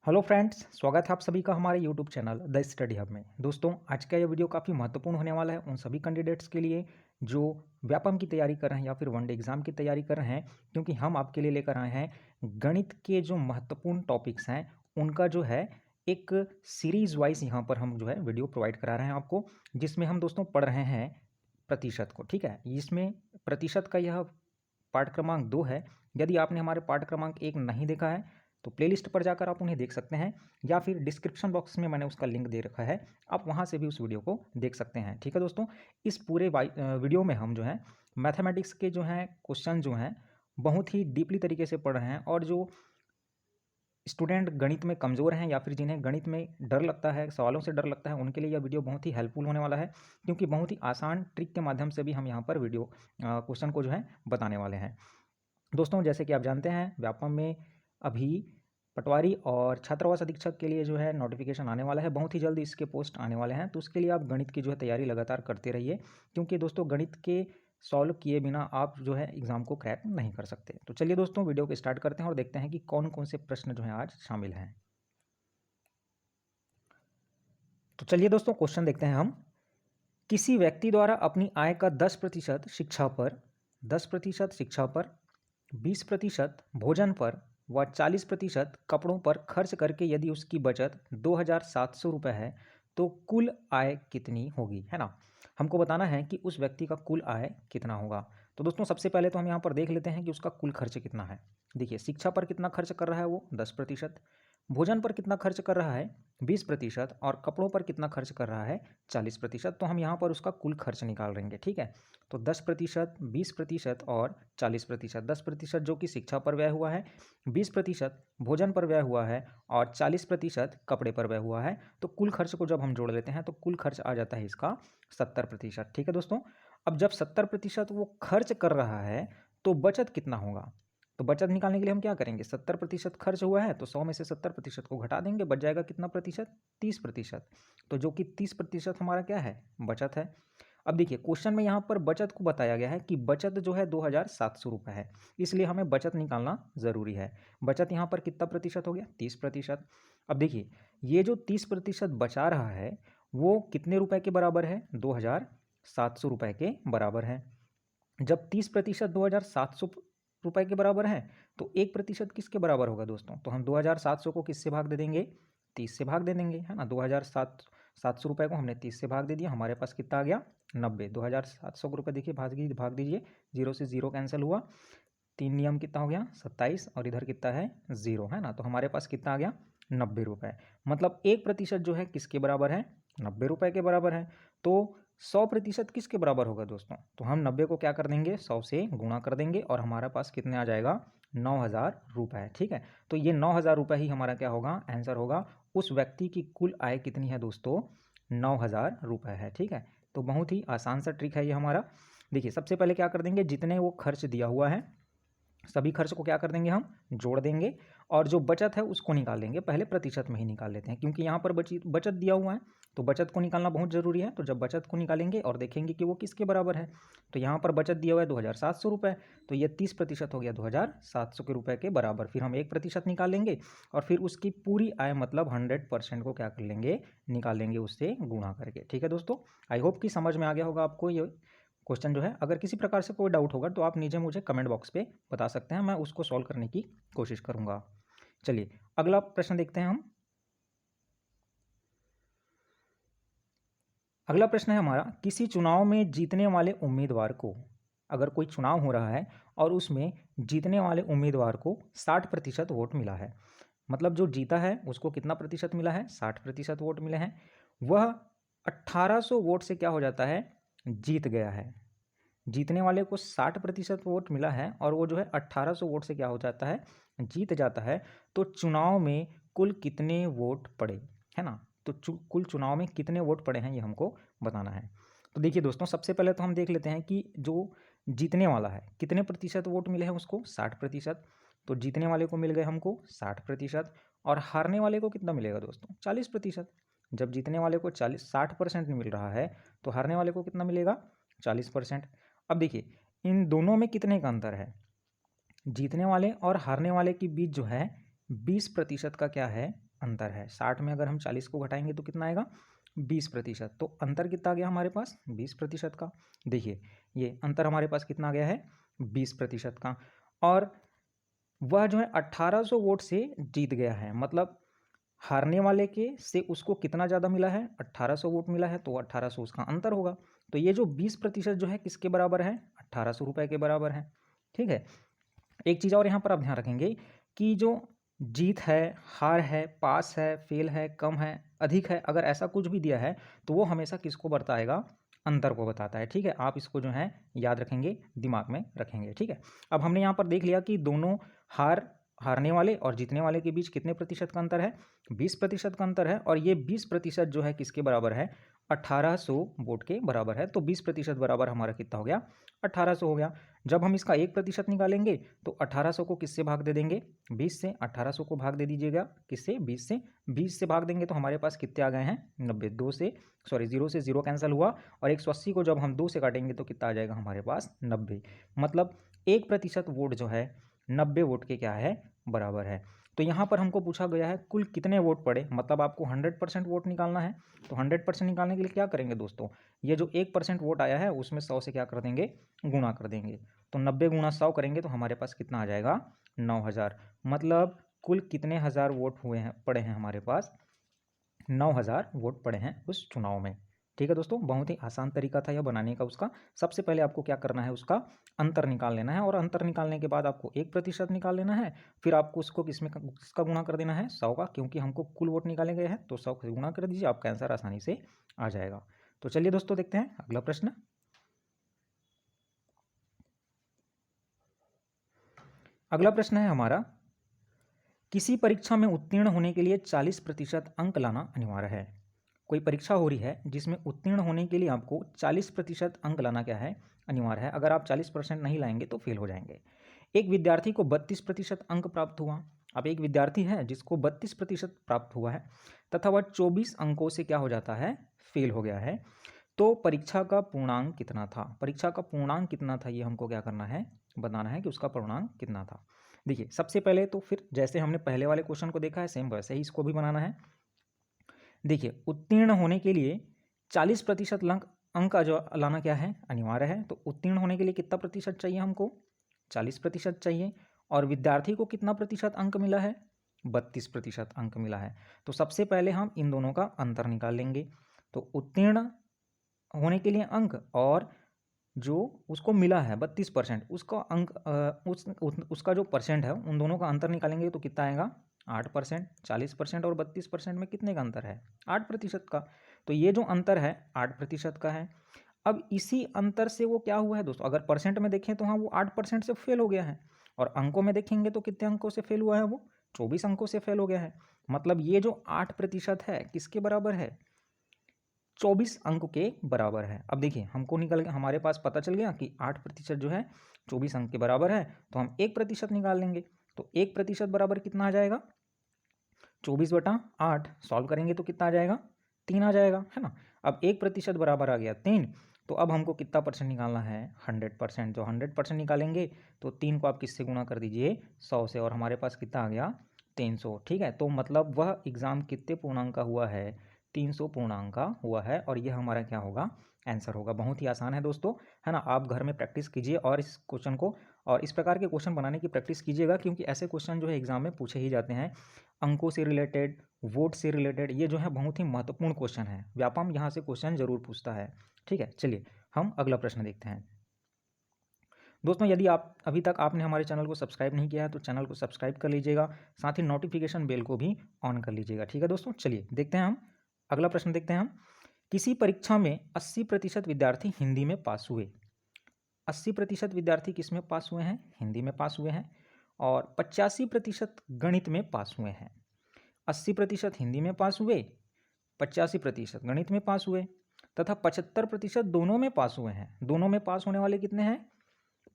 Hello friends, स्वागत है आप सभी का हमारे YouTube channel the study hub में। दोस्तों, आज का ये वीडियो काफ़ी महत्वपूर्ण होने वाला है उन सभी कैंडिडेट्स के लिए जो व्यापम की तैयारी कर रहे हैं या फिर वनडे एग्जाम की तैयारी कर रहे हैं, क्योंकि हम आपके लिए लेकर आए हैं गणित के जो महत्वपूर्ण टॉपिक्स हैं उनका जो है एक सीरीज वाइज यहाँ पर हम जो है वीडियो प्रोवाइड करा रहे हैं आपको, जिसमें हम दोस्तों पढ़ रहे हैं प्रतिशत को। ठीक है, इसमें प्रतिशत का यह पाठ क्रमांक 2 है। यदि आपने हमारे पाठ क्रमांक 1 नहीं देखा है तो प्लेलिस्ट पर जाकर आप उन्हें देख सकते हैं, या फिर डिस्क्रिप्शन बॉक्स में मैंने उसका लिंक दे रखा है, आप वहां से भी उस वीडियो को देख सकते हैं। ठीक है दोस्तों, इस पूरे वीडियो में हम जो है मैथमेटिक्स के जो हैं क्वेश्चन जो हैं बहुत ही डीपली तरीके से पढ़ रहे हैं, और जो स्टूडेंट गणित में कमज़ोर हैं या फिर जिन्हें गणित में डर लगता है, सवालों से डर लगता है, उनके लिए यह वीडियो बहुत ही हेल्पफुल होने वाला है, क्योंकि बहुत ही आसान ट्रिक के माध्यम से भी हम यहाँ पर वीडियो क्वेश्चन को जो है बताने वाले हैं। दोस्तों, जैसे कि आप जानते हैं व्यापम में अभी पटवारी और छात्रावास अधीक्षक के लिए जो है नोटिफिकेशन आने वाला है, बहुत ही जल्द इसके पोस्ट आने वाले हैं। तो उसके लिए आप गणित की जो है तैयारी लगातार करते रहिए, क्योंकि दोस्तों गणित के सॉल्व किए बिना आप जो है एग्ज़ाम को क्रैक नहीं कर सकते। तो चलिए दोस्तों, वीडियो को स्टार्ट करते हैं और देखते हैं कि कौन कौन से प्रश्न जो हैं आज शामिल हैं। तो चलिए दोस्तों, क्वेश्चन देखते हैं हम। किसी व्यक्ति द्वारा अपनी आय का 10% शिक्षा पर, 10% शिक्षा पर, 20% भोजन पर व 40% कपड़ों पर खर्च करके यदि उसकी बचत 2,700 रुपये है तो कुल आय कितनी होगी, है ना। हमको बताना है कि उस व्यक्ति का कुल आय कितना होगा। तो दोस्तों, सबसे पहले तो हम यहाँ पर देख लेते हैं कि उसका कुल खर्च कितना है। देखिए, शिक्षा पर कितना खर्च कर रहा है वो 10%, भोजन पर कितना खर्च कर रहा है 20%, और कपड़ों पर कितना खर्च कर रहा है 40%। तो हम यहाँ पर उसका कुल खर्च निकाल लेंगे। ठीक है, तो 10%, 20% और 40%। 10% जो कि शिक्षा पर व्यय हुआ है, 20% भोजन पर व्यय हुआ है और 40% कपड़े पर व्यय हुआ है। तो कुल खर्च को जब हम जोड़ लेते हैं तो कुल खर्च आ जाता है इसका 70%। ठीक है दोस्तों, अब जब 70% वो खर्च कर रहा है तो बचत कितना होगा। तो बचत निकालने के लिए हम क्या करेंगे, 70% खर्च हुआ है तो 100 में से 70% को घटा देंगे, बच जाएगा कितना प्रतिशत, 30%। तो जो कि 30% हमारा क्या है, बचत है। अब देखिए, क्वेश्चन में यहाँ पर बचत को बताया गया है कि बचत जो है 2,700 रुपये है, इसलिए हमें बचत निकालना ज़रूरी है। बचत यहाँ पर कितना प्रतिशत हो गया, 30%। अब देखिए, ये जो 30% बचा रहा है वो कितने रुपए के बराबर है, 2,700 रुपये के बराबर है। जब 30% 2,700 रुपये के बराबर है तो 1% किसके बराबर होगा दोस्तों। तो हम 2,700 को किससे भाग दे देंगे, 30 से भाग दे देंगे, है ना। 2,700 रुपये को हमने 30 से भाग दे दिया, हमारे पास कितना आ गया 90। 2,700 को रुपये देखिए भाग दीजिए, जीरो से जीरो कैंसिल हुआ, 3 नियम कितना हो गया 27, और इधर कितना है 0, है ना। तो हमारे पास कितना आ गया 90 रुपये। मतलब 1% जो है किसके बराबर है, 90 रुपये के बराबर है। तो 100% किसके बराबर होगा दोस्तों। तो हम 90 को क्या कर देंगे, 100 से गुणा कर देंगे और हमारे पास कितने आ जाएगा 9,000 रुपये। ठीक है, तो ये 9,000 रुपये ही हमारा क्या होगा, आंसर होगा। उस व्यक्ति की कुल आय कितनी है दोस्तों, 9,000 रुपये है। ठीक है, तो बहुत ही आसान सा ट्रिक है ये हमारा। देखिए, सबसे पहले क्या कर देंगे, जितने वो खर्च दिया हुआ है सभी खर्च को क्या कर देंगे, हम जोड़ देंगे, और जो बचत है उसको निकाल लेंगे। पहले प्रतिशत में ही निकाल लेते हैं, क्योंकि यहाँ पर बचत दिया हुआ है तो बचत को निकालना बहुत ज़रूरी है। तो जब बचत को निकालेंगे और देखेंगे कि वो किसके बराबर है, तो यहाँ पर बचत दिया हुआ है 2,700 रुपये, तो ये 30% हो गया 2,700 के रुपये के बराबर। फिर हम 1% निकाल लेंगे और फिर उसकी पूरी आय मतलब 100% को क्या कर लेंगे, निकाल लेंगे उससे गुणा करके। ठीक है दोस्तों, आई होप कि समझ में आ गया होगा आपको ये क्वेश्चन जो है। अगर किसी प्रकार से कोई डाउट होगा तो आप नीचे मुझे कमेंट बॉक्स पे बता सकते हैं, मैं उसको सॉल्व करने की कोशिश करूंगा। चलिए, अगला प्रश्न देखते हैं हम। अगला प्रश्न है हमारा, किसी चुनाव में जीतने वाले उम्मीदवार को, अगर कोई चुनाव हो रहा है और उसमें जीतने वाले उम्मीदवार को 60% वोट मिला है, मतलब जो जीता है उसको कितना प्रतिशत मिला है, 60% वोट मिले हैं, वह 1,800 वोट से क्या हो जाता है, जीत गया है। जीतने वाले को 60% वोट मिला है और वो जो है 1,800 वोट से क्या हो जाता है, जीत जाता है। तो चुनाव में कुल कितने वोट पड़े, है ना। तो कुल चुनाव में कितने वोट पड़े हैं ये हमको बताना है। तो देखिए दोस्तों, सबसे पहले तो हम देख लेते हैं कि जो जीतने वाला है कितने प्रतिशत वोट मिले हैं उसको, 60%। तो जीतने वाले को मिल गए हमको 60%, और हारने वाले को कितना मिलेगा दोस्तों, 40%। जब जीतने वाले को 60% मिल रहा है तो हारने वाले को कितना मिलेगा, 40%। अब देखिए, इन दोनों में कितने का अंतर है, जीतने वाले और हारने वाले के बीच जो है 20% का क्या है, अंतर है। 60 में अगर हम 40 को घटाएंगे तो कितना आएगा 20%। तो अंतर कितना आ गया हमारे पास 20% का। देखिए ये अंतर हमारे पास कितना आ गया है 20% का। और वह जो है 1800 वोट से जीत गया है, मतलब हारने वाले के से उसको कितना ज़्यादा मिला है 1800 वोट मिला है, तो 1800 उसका अंतर होगा। तो ये जो 20% जो है किसके बराबर है 1800 रुपये के बराबर है। ठीक है, एक चीज़ और यहाँ पर आप ध्यान रखेंगे कि जो जीत है, हार है, पास है, फेल है, कम है, अधिक है, अगर ऐसा कुछ भी दिया है तो वो हमेशा किसको बताएगा अंतर को बताता है। ठीक है, आप इसको जो है याद रखेंगे, दिमाग में रखेंगे। ठीक है, अब हमने यहाँ पर देख लिया कि दोनों हारने वाले और जीतने वाले के बीच कितने प्रतिशत का अंतर है 20% का अंतर है। और ये 20% जो है किसके बराबर है 1800 वोट के बराबर है। तो 20% बराबर हमारा कितना हो गया 1800 हो गया। जब हम इसका 1% निकालेंगे तो 1800 को किससे भाग दे देंगे 20 से। 1800 को भाग दे दीजिएगा किससे 20 से। 20 से भाग देंगे तो हमारे पास कितने आ गए हैं 90। 0 से 0 कैंसिल हुआ और 180 को जब हम 2 से काटेंगे तो कितना आ जाएगा हमारे पास 90। मतलब 1% वोट जो है 90 वोट के क्या है बराबर है। तो यहाँ पर हमको पूछा गया है कुल कितने वोट पड़े, मतलब आपको 100% वोट निकालना है। तो 100% निकालने के लिए क्या करेंगे दोस्तों, ये जो 1% वोट आया है उसमें 100 से क्या कर देंगे गुणा कर देंगे। तो 90 गुणा 100 करेंगे तो हमारे पास कितना आ जाएगा 9000। मतलब कुल कितने हज़ार वोट हुए हैं पड़े हैं हमारे पास 9000 वोट पड़े हैं उस चुनाव में। ठीक है दोस्तों, बहुत ही आसान तरीका था यह बनाने का उसका। सबसे पहले आपको क्या करना है उसका अंतर निकाल लेना है और अंतर निकालने के बाद आपको 1% निकाल लेना है। फिर आपको उसको किसका गुणा कर देना है 100 का, क्योंकि हमको कुल वोट निकाले गए हैं। तो 100 से गुणा कर दीजिए, आपका आंसर आसानी से आ जाएगा। तो चलिए दोस्तों देखते हैं अगला प्रश्न। अगला प्रश्न है हमारा, किसी परीक्षा में उत्तीर्ण होने के लिए 40% अंक लाना अनिवार्य है। कोई परीक्षा हो रही है जिसमें उत्तीर्ण होने के लिए आपको 40% अंक लाना क्या है अनिवार्य है। अगर आप 40% नहीं लाएंगे तो फेल हो जाएंगे। एक विद्यार्थी को 32% अंक प्राप्त हुआ। अब एक विद्यार्थी है जिसको 32% प्राप्त हुआ है तथा वह 24 अंकों से क्या हो जाता है फेल हो गया है। तो परीक्षा का पूर्णांक कितना था, परीक्षा का पूर्णांक कितना था ये हमको क्या करना है बताना है कि उसका पूर्णांक कितना था। देखिए सबसे पहले तो फिर जैसे हमने पहले वाले क्वेश्चन को देखा है सेम वैसे ही इसको भी बनाना है। देखिए उत्तीर्ण होने के लिए 40% अंक का जो लाना क्या है अनिवार्य है। तो उत्तीर्ण होने के लिए कितना प्रतिशत चाहिए हमको 40% चाहिए। और विद्यार्थी को कितना प्रतिशत अंक मिला है 32% अंक मिला है। तो सबसे पहले हम इन दोनों का अंतर निकाल लेंगे। तो उत्तीर्ण होने के लिए अंक और जो उसको मिला है 32% उसका अंक उसका जो परसेंट है उन दोनों का अंतर निकालेंगे तो कितना आएगा 8%। 40% और 32% में कितने का अंतर है 8% का। तो ये जो अंतर है 8% का है। अब इसी अंतर से वो क्या हुआ है दोस्तों, अगर परसेंट में देखें तो हाँ वो 8% से फेल हो गया है। और अंकों में देखेंगे तो कितने अंकों से फेल हुआ है वो 24 अंकों से फेल हो गया है। मतलब ये जो 8% है किसके बराबर है 24 अंक के बराबर है। अब देखिए हमको निकल गया, हमारे पास पता चल गया कि 8% जो है 24 अंक के बराबर है। तो हम 1% निकाल लेंगे। तो 1% बराबर कितना आ जाएगा 24/8। सॉल्व करेंगे तो कितना आ जाएगा 3 आ जाएगा, है ना। अब 1% बराबर आ गया 3। तो अब हमको कितना परसेंट निकालना है 100%। जो 100% निकालेंगे तो 3 को आप किससे गुणा कर दीजिए 100 से, और हमारे पास कितना आ गया 300। ठीक है, तो मतलब वह एग्ज़ाम कितने पूर्णांक का हुआ है 300 पूर्णांक का हुआ है। और यह हमारा क्या होगा आंसर होगा। बहुत ही आसान है दोस्तों, है ना। आप घर में प्रैक्टिस कीजिए और इस क्वेश्चन को और इस प्रकार के क्वेश्चन बनाने की प्रैक्टिस कीजिएगा, क्योंकि ऐसे क्वेश्चन जो है एग्जाम में पूछे ही जाते हैं अंकों से रिलेटेड, वोट से रिलेटेड। ये जो है बहुत ही महत्वपूर्ण क्वेश्चन है, व्यापम यहाँ से क्वेश्चन जरूर पूछता है। ठीक है, चलिए हम अगला प्रश्न देखते हैं। दोस्तों यदि आप अभी तक आपने हमारे चैनल को सब्सक्राइब नहीं किया है तो चैनल को सब्सक्राइब कर लीजिएगा, साथ ही नोटिफिकेशन बेल को भी ऑन कर लीजिएगा। ठीक है दोस्तों, चलिए देखते हैं हम अगला प्रश्न देखते हैं हम। किसी परीक्षा में 80% विद्यार्थी हिंदी में पास हुए। 80% विद्यार्थी किस में पास हुए हैं हिंदी में पास हुए हैं। और 85% गणित में पास हुए हैं। 80% हिंदी में पास हुए, 85% गणित में पास हुए तथा 75% दोनों में पास हुए हैं। दोनों में पास होने वाले कितने हैं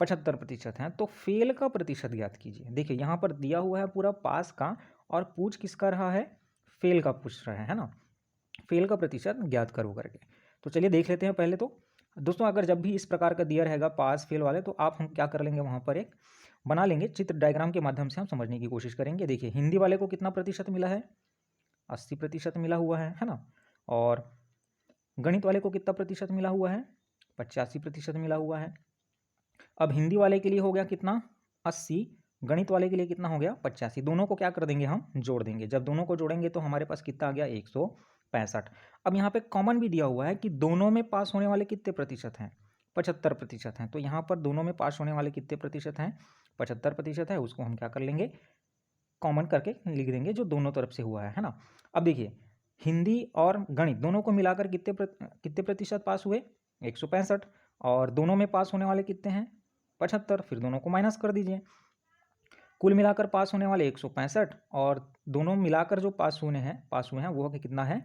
75% हैं। तो फेल का प्रतिशत ज्ञात कीजिए। देखिए यहाँ पर दिया हुआ है पूरा पास का और पूछ किसका रहा है फेल का पूछ रहा है ना। फेल का प्रतिशत ज्ञात करो करके। तो चलिए देख लेते हैं पहले। तो दोस्तों अगर जब भी इस प्रकार का दिया रहेगा पास फेल वाले तो हम क्या कर लेंगे वहाँ पर एक बना लेंगे चित्र, डायग्राम के माध्यम से हम समझने की कोशिश करेंगे। देखिए हिंदी वाले को कितना प्रतिशत मिला है 80% मिला हुआ है ना। और गणित वाले को कितना प्रतिशत मिला हुआ है? 85% मिला हुआ है। अब हिंदी वाले के लिए हो गया कितना? 80, गणित वाले के लिए कितना हो गया? 85। दोनों को क्या कर देंगे हम? जोड़ देंगे। जब दोनों को जोड़ेंगे तो हमारे पास कितना आ गया? 165। अब यहाँ पे कॉमन भी दिया हुआ है कि दोनों में पास होने वाले कितने प्रतिशत हैं? 75% हैं। तो यहाँ पर दोनों में पास होने वाले कितने प्रतिशत हैं? 75% है। उसको हम क्या कर लेंगे? कॉमन करके लिख देंगे, जो दोनों तरफ से हुआ है ना। अब देखिए, हिंदी और गणित दोनों को मिलाकर कितने प्रतिशत पास हुए? 165। और दोनों में पास होने वाले कितने हैं? 75। फिर दोनों को माइनस कर दीजिए। कुल मिलाकर पास होने वाले 165 और दोनों मिलाकर जो पास हुए हैं वो कितना है?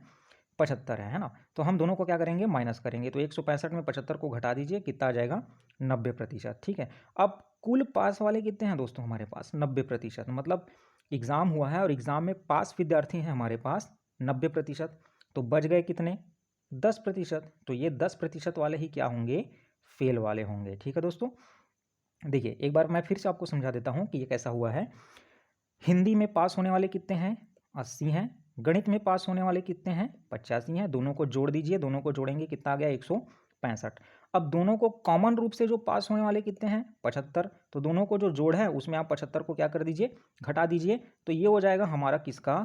75 है ना। तो हम दोनों को क्या करेंगे? माइनस करेंगे। तो 165 में 75 को घटा दीजिए, कितना आ जाएगा? 90%। ठीक है। अब कुल पास वाले कितने हैं दोस्तों हमारे पास? 90%। मतलब एग्ज़ाम हुआ है और एग्ज़ाम में पास विद्यार्थी हैं हमारे पास 90%। तो बच गए कितने? 10%। तो ये 10% वाले ही क्या होंगे? फेल वाले होंगे। ठीक है दोस्तों। देखिए, एक बार मैं फिर से आपको समझा देता हूँ कि ये कैसा हुआ है। हिंदी में पास होने वाले कितने हैं? 80 हैं। गणित में पास होने वाले कितने हैं? 85 हैं। दोनों को जोड़ दीजिए, दोनों को जोड़ेंगे कितना आ गया? 165। अब दोनों को कॉमन रूप से जो पास होने वाले कितने हैं? 75। तो दोनों को जो जोड़ है उसमें आप 75 को क्या कर दीजिए? घटा दीजिए। तो ये हो जाएगा हमारा किसका?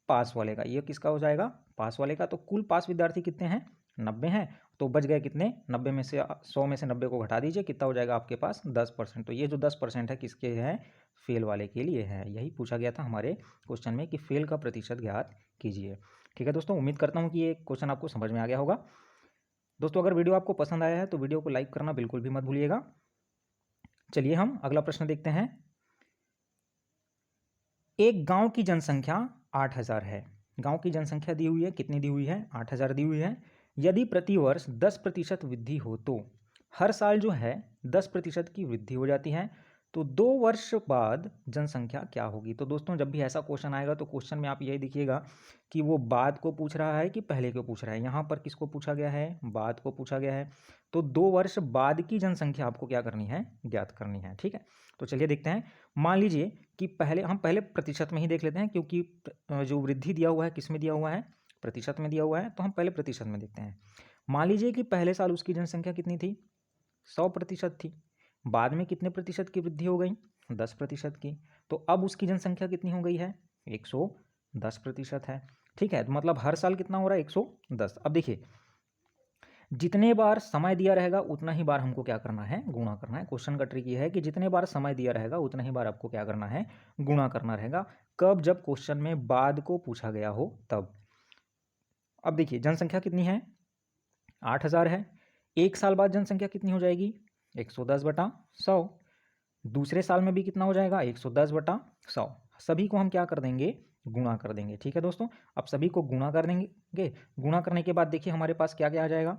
पास वाले का। ये किसका हो जाएगा? पास वाले का। तो कुल पास विद्यार्थी कितने हैं? 90 हैं। तो बच गए कितने? 90 में से 100 में से 90 को घटा दीजिए, कितना हो जाएगा आपके पास? 10%। तो ये जो 10% है किसके हैं? फेल वाले के लिए है। यही पूछा गया था हमारे क्वेश्चन में कि फेल का प्रतिशत ज्ञात कीजिए। ठीक है दोस्तों, उम्मीद करता हूँ कि ये क्वेश्चन आपको समझ में आ गया होगा। दोस्तों, अगर वीडियो आपको पसंद आया है तो वीडियो को लाइक करना बिल्कुल भी मत भूलिएगा। चलिए हम अगला प्रश्न देखते हैं। एक गांव की जनसंख्या 8000 है। गांव की जनसंख्या दी हुई है, कितनी दी हुई है? 8000 दी हुई है। यदि प्रतिवर्ष 10% वृद्धि हो तो हर साल जो है 10% की वृद्धि हो जाती है, तो 2 वर्ष बाद जनसंख्या क्या होगी? तो दोस्तों, जब भी ऐसा क्वेश्चन आएगा तो क्वेश्चन में आप यही देखिएगा कि वो बाद को पूछ रहा है कि पहले को पूछ रहा है। यहाँ पर किसको पूछा गया है? बाद को पूछा गया है। तो 2 वर्ष बाद की जनसंख्या आपको क्या करनी है? ज्ञात करनी है। ठीक है। तो चलिए देखते हैं। मान लीजिए कि पहले प्रतिशत में ही देख लेते हैं, क्योंकि जो वृद्धि दिया हुआ है किस में दिया हुआ है? प्रतिशत में दिया हुआ है। तो हम पहले प्रतिशत में देखते हैं। मान लीजिए कि पहले साल उसकी जनसंख्या कितनी थी? 100% थी। बाद में कितने प्रतिशत की वृद्धि हो गई? 10% की। तो अब उसकी जनसंख्या कितनी हो गई है? 110% है। ठीक है। तो मतलब हर साल कितना हो रहा है? 110। अब देखिए, जितने बार समय दिया रहेगा उतना ही बार हमको क्या करना है? गुणा करना है। क्वेश्चन का ट्रिक ये है कि जितने बार समय दिया रहेगा उतना ही बार आपको क्या करना है? गुणा करना रहेगा। कब? जब क्वेश्चन में बाद को पूछा गया हो तब। अब देखिए, जनसंख्या कितनी है? 8000 है। एक साल बाद जनसंख्या कितनी हो जाएगी? 110/100। दूसरे साल में भी कितना हो जाएगा? 110/100। सभी को हम क्या कर देंगे? गुणा कर देंगे। ठीक है दोस्तों। अब सभी को गुणा कर देंगे। गुणा करने के बाद देखिए हमारे पास क्या क्या आ जाएगा?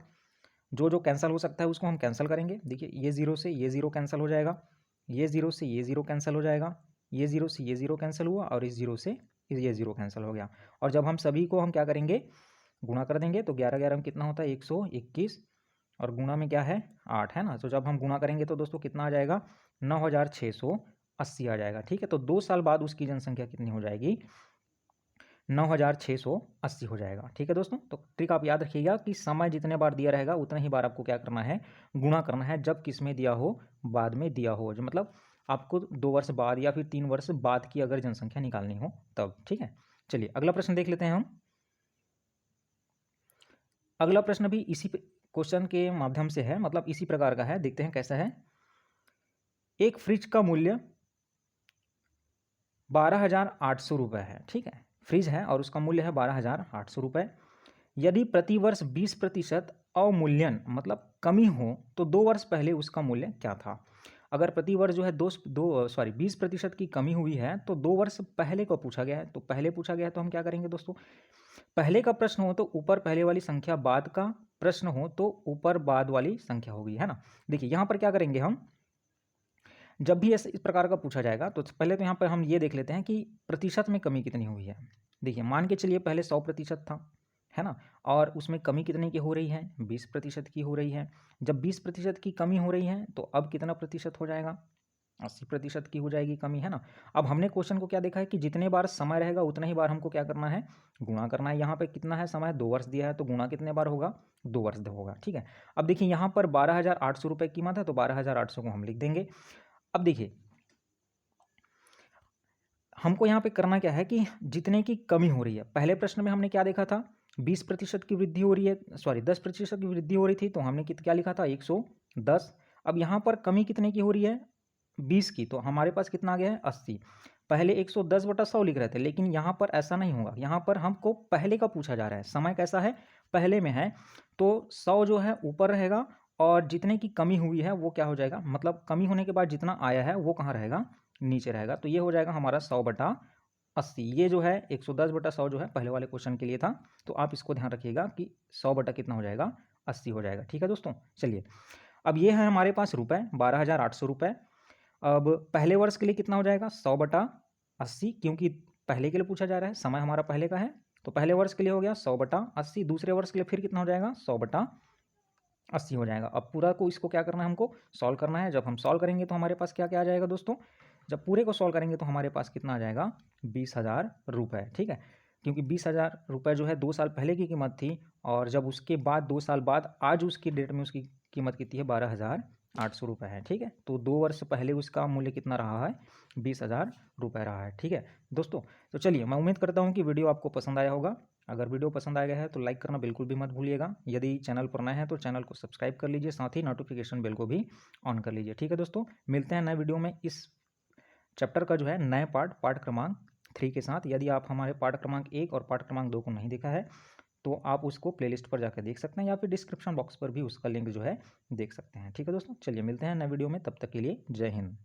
जो जो कैंसिल हो सकता है उसको हम कैंसिल करेंगे। देखिए, ये जीरो से ये जीरो कैंसिल हो जाएगा, ये जीरो से ये जीरो कैंसिल हो जाएगा, ये जीरो से ये जीरो कैंसिल हुआ और इस जीरो से ये जीरो कैंसिल हो गया। और जब हम सभी को हम क्या करेंगे? गुणा कर देंगे। तो 11 11 में कितना होता है? 121। और गुणा में क्या है? 8 है ना। तो जब हम गुणा करेंगे तो दोस्तों कितना आ जाएगा? 9680 आ जाएगा। ठीक है। तो 2 साल बाद उसकी जनसंख्या कितनी हो जाएगी? 9680 हो जाएगा। ठीक है दोस्तों। तो ट्रिक आप याद रखिएगा कि समय जितने बार दिया रहेगा उतना ही बार आपको क्या करना है? गुणा करना है। जब किस में दिया हो? बाद में दिया हो। जो मतलब आपको 2 वर्ष बाद या फिर 3 वर्ष बाद की अगर जनसंख्या निकालनी हो तब। ठीक है। चलिए अगला प्रश्न देख लेते हैं हम। अगला प्रश्न भी इसी क्वेश्चन के माध्यम से है, मतलब इसी प्रकार का है। देखते हैं कैसा है। एक फ्रिज का मूल्य 12,800 रुपये है। ठीक है। फ्रिज है और उसका मूल्य है 12,800 रुपये। यदि प्रतिवर्ष 20% अवमूल्यन मतलब कमी हो तो 2 वर्ष पहले उसका मूल्य क्या था? अगर प्रतिवर्ष जो है 20% की कमी हुई है तो 2 वर्ष पहले को पूछा गया है। तो पहले पूछा गया है तो हम क्या करेंगे दोस्तों? पहले का प्रश्न हो तो ऊपर पहले वाली संख्या, बाद का प्रश्न हो तो ऊपर बाद वाली संख्या होगी, है ना। देखिए यहाँ पर क्या करेंगे हम, जब भी इस प्रकार का पूछा जाएगा तो पहले तो यहाँ पर हम ये देख लेते हैं कि प्रतिशत में कमी कितनी हुई है। देखिए, मान के चलिए पहले 100% था, है ना, और उसमें कमी कितने की हो रही है? 20% की हो रही है। जब 20% की कमी हो रही है तो अब कितना प्रतिशत हो जाएगा? 80% की हो जाएगी कमी, है ना। अब हमने क्वेश्चन को क्या देखा है कि जितने बार समय रहेगा उतने ही बार हमको क्या करना है, गुणा करना है। यहाँ पे कितना है समय, 2 वर्ष दिया है, तो गुणा कितने बार होगा, 2 वर्ष होगा, ठीक है। अब देखिए यहाँ पर 12,800 रुपये कीमत है, तो 12,800 को हम लिख देंगे। अब देखिए हमको यहाँ पे करना क्या है कि जितने की कमी हो रही है, पहले प्रश्न में हमने क्या देखा था, 20% की वृद्धि हो रही है, सॉरी 10% की वृद्धि हो रही थी, तो हमने क्या लिखा था, 110। अब यहाँ पर कमी कितने की हो रही है, 20 की, तो हमारे पास कितना आ गया है, 80। पहले 110/100 लिख रहे थे, लेकिन यहाँ पर ऐसा नहीं होगा, यहाँ पर हमको पहले का पूछा जा रहा है, समय कैसा है, पहले में है, तो 100 जो है ऊपर रहेगा और जितने की कमी हुई है वो क्या हो जाएगा, मतलब कमी होने के बाद जितना आया है वो कहाँ रहेगा, नीचे रहेगा। तो ये हो जाएगा हमारा 100/80। ये जो है 110/100 जो है पहले वाले क्वेश्चन के लिए था, तो आप इसको ध्यान रखिएगा कि 100 बटा कितना हो जाएगा, 80 हो जाएगा, ठीक है दोस्तों। चलिए अब ये है हमारे पास रुपए, 12,800 रुपये। अब पहले वर्ष के लिए कितना हो जाएगा, 100/80, क्योंकि पहले के लिए पूछा जा रहा है, समय हमारा पहले का है, तो पहले वर्ष के लिए हो गया 100/80। दूसरे वर्ष के लिए फिर कितना हो जाएगा, 100/80 हो जाएगा। अब पूरा को इसको क्या करना है, हमको सॉल्व करना है। जब हम सॉल्व करेंगे तो हमारे पास क्या क्या आ जाएगा दोस्तों, जब पूरे को सॉल्व करेंगे तो हमारे पास कितना आ जाएगा, 20,000 रुपये, ठीक है। क्योंकि 20,000 रुपये जो है 2 साल पहले की कीमत थी, और जब उसके बाद 2 साल बाद आज उसकी डेट में उसकी कीमत कितनी है, 12,800 रुपये है, ठीक है। तो 2 वर्ष पहले उसका मूल्य कितना रहा है, 20,000 रुपये रहा है, ठीक है दोस्तों। तो चलिए मैं उम्मीद करता हूँ कि वीडियो आपको पसंद आया होगा। अगर वीडियो पसंद आया है तो लाइक करना बिल्कुल भी मत भूलिएगा। यदि चैनल पर नए हैं तो चैनल को सब्सक्राइब कर लीजिए, साथ ही नोटिफिकेशन बेल को भी ऑन कर लीजिए, ठीक है दोस्तों। मिलते हैं नए वीडियो में इस चैप्टर का जो है नए पाठ क्रमांक 3 के साथ। यदि आप हमारे पाठ क्रमांक 1 और पाठ क्रमांक 2 को नहीं देखा है तो आप उसको प्लेलिस्ट पर जाकर देख सकते हैं, या फिर डिस्क्रिप्शन बॉक्स पर भी उसका लिंक जो है देख सकते हैं, ठीक है दोस्तों। चलिए मिलते हैं नए वीडियो में, तब तक के लिए जय हिंद।